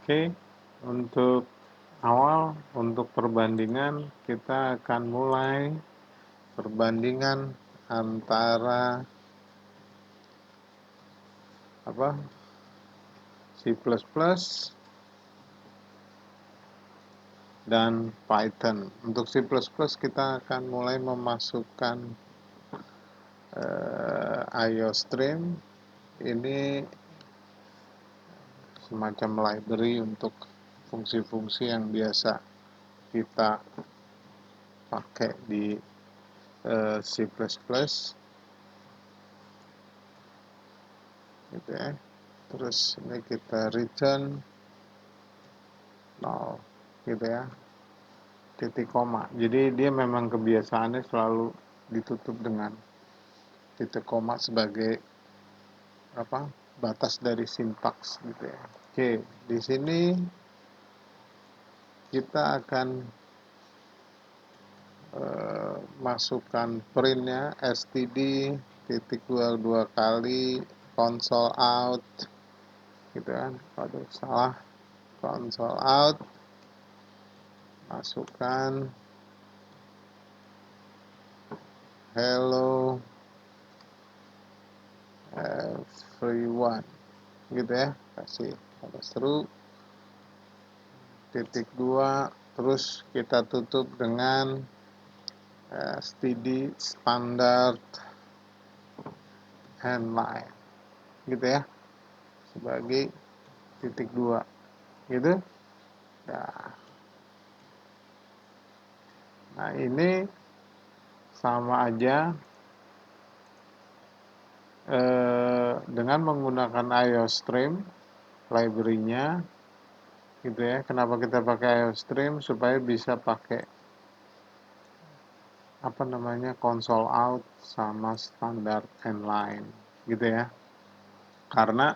Oke, untuk awal, untuk perbandingan, kita akan mulai perbandingan antara C++ dan Python. Untuk C++ kita akan mulai memasukkan IOStream. Ini semacam library untuk fungsi-fungsi yang biasa kita pakai di C++, gitu ya. Terus ini kita return 0, gitu ya, titik koma. Jadi dia memang kebiasaannya selalu ditutup dengan titik koma sebagai batas dari sintaks, gitu ya. Oke, di sini kita akan masukkan printnya std titik dua kali console out, gitu kan. Waduh, salah, console out, masukkan hello everyone, gitu ya, kasih tanda seru, titik 2, terus kita tutup dengan std standard handline, gitu ya, sebagai titik 2, gitu. Nah ini sama aja dengan menggunakan IOStream library-nya, gitu ya. Kenapa kita pakai IOStream? Supaya bisa pakai console out sama standard inline, gitu ya. Karena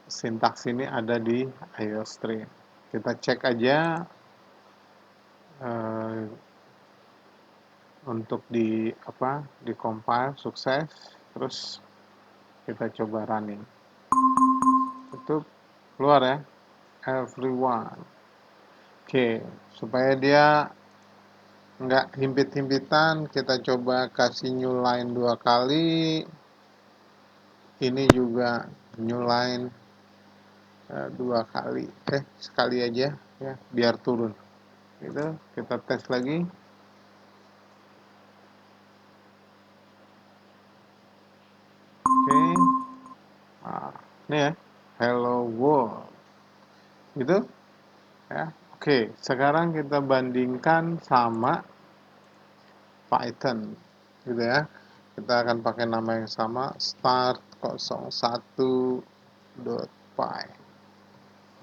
sintaks ini ada di IOStream. Kita cek aja untuk di compile sukses, terus kita coba running. Itu keluar ya, everyone. Oke, supaya dia nggak himpit-himpitan, kita coba kasih new line 2 kali. Ini juga new line 2 kali. Sekali aja ya, biar turun. Gitu, kita tes lagi. Oke. Nah, ini ya, hello world. Gitu ya. Oke, sekarang kita bandingkan sama Python, gitu ya. Kita akan pakai nama yang sama, start01.py,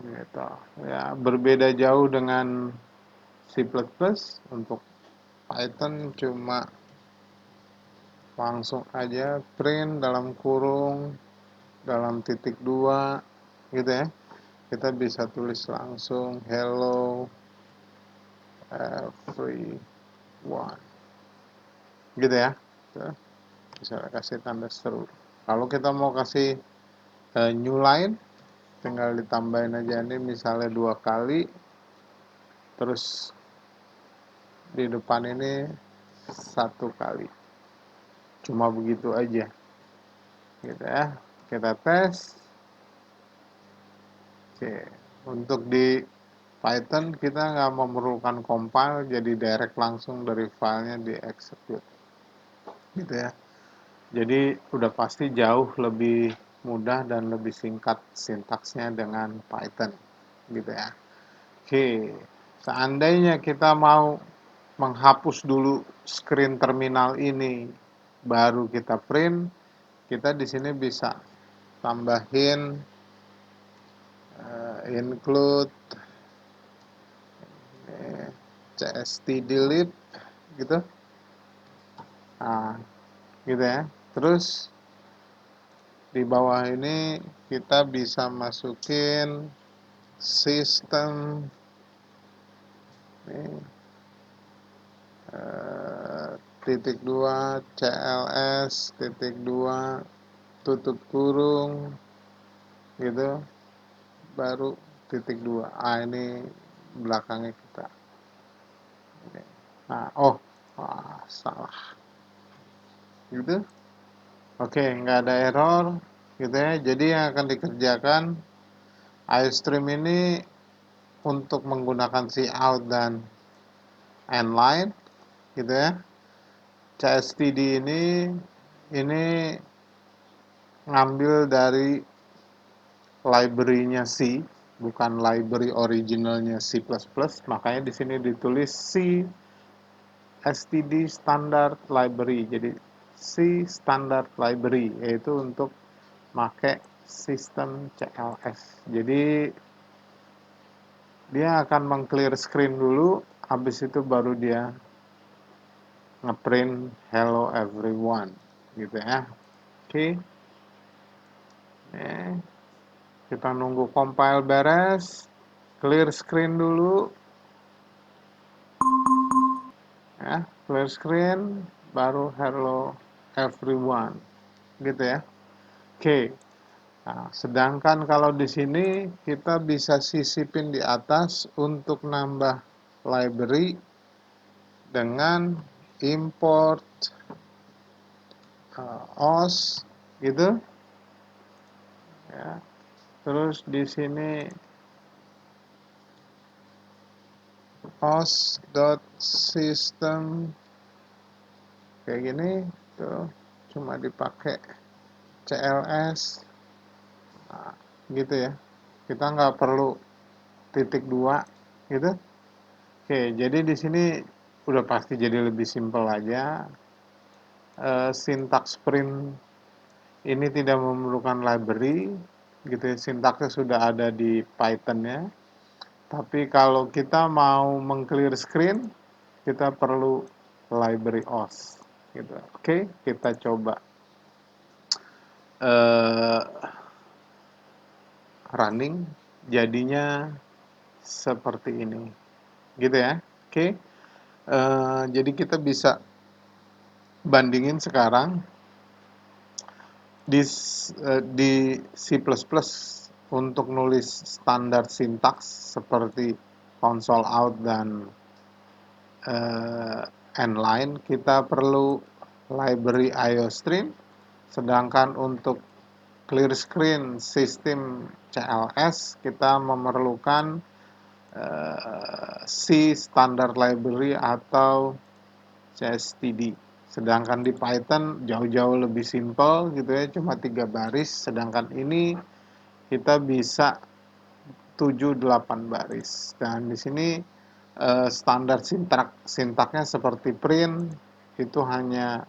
gitu ya. Berbeda jauh dengan C++. Untuk Python cuma langsung aja print dalam kurung dalam titik 2, gitu ya. Kita bisa tulis langsung hello everyone, gitu ya. Tuh, bisa kasih tanda seru. Kalau kita mau kasih new line, tinggal ditambahin aja ini misalnya 2 kali, terus di depan ini 1 kali, cuma begitu aja, gitu ya. Kita tes. Oke, untuk di Python kita nggak memerlukan compile, jadi direct langsung dari filenya di execute, gitu ya. Jadi udah pasti jauh lebih mudah dan lebih singkat sintaksnya dengan Python, gitu ya. Oke, seandainya kita mau menghapus dulu screen terminal ini, baru kita print, kita di sini bisa tambahin include cstdelete, gitu. Nah, gitu ya. Terus di bawah ini kita bisa masukin sistem titik 2 cls titik 2 tutup kurung, gitu, baru titik 2. Ini belakangnya kita. Nah, oh, salah. Gitu. Oke, nggak ada error. Gitu ya. Jadi yang akan dikerjakan iStream ini untuk menggunakan cout dan inline, gitu ya. CSTD ini ngambil dari library-nya C, bukan library originalnya C++, makanya di sini ditulis C STD standard library. Jadi C standard library yaitu untuk pakai sistem CLS. Jadi dia akan meng-clear screen dulu, habis itu baru dia ngeprint hello everyone gitu ya. Oke. Kita nunggu compile beres, clear screen dulu ya, clear screen baru hello everyone gitu ya. Oke. Nah, sedangkan kalau di sini kita bisa sisipin di atas untuk nambah library dengan import os gitu ya. Terus di sini os.system kayak gini tuh cuma dipakai CLS. Nah, gitu ya. Kita nggak perlu titik 2 gitu. Oke, jadi di sini udah pasti jadi lebih simpel aja. Sintaks print ini tidak memerlukan library, gitu ya. Sintaksnya sudah ada di Python-nya. Tapi kalau kita mau meng-clear screen, kita perlu library os. Gitu. Oke, kita coba running, jadinya seperti ini. Gitu ya. Oke. Jadi kita bisa bandingin sekarang di C++ untuk nulis standar sintaks seperti console out dan inline kita perlu library IOStream, sedangkan untuk clear screen sistem CLS kita memerlukan C standard library atau CSTD. Sedangkan di Python jauh-jauh lebih simpel gitu ya, cuma 3 baris, sedangkan ini kita bisa 7-8 baris. Dan di sini standar sintaknya seperti print itu hanya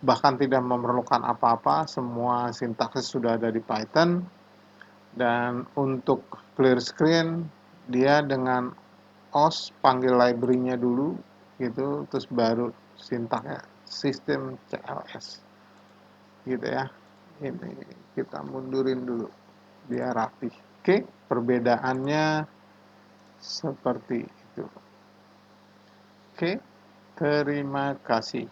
bahkan tidak memerlukan apa-apa, semua sintaksnya sudah ada di Python. Dan untuk clear screen dia dengan os panggil library-nya dulu gitu, terus baru sintaknya sistem CLS gitu ya. Ini kita mundurin dulu biar rapi. Oke, perbedaannya seperti itu. Oke, terima kasih.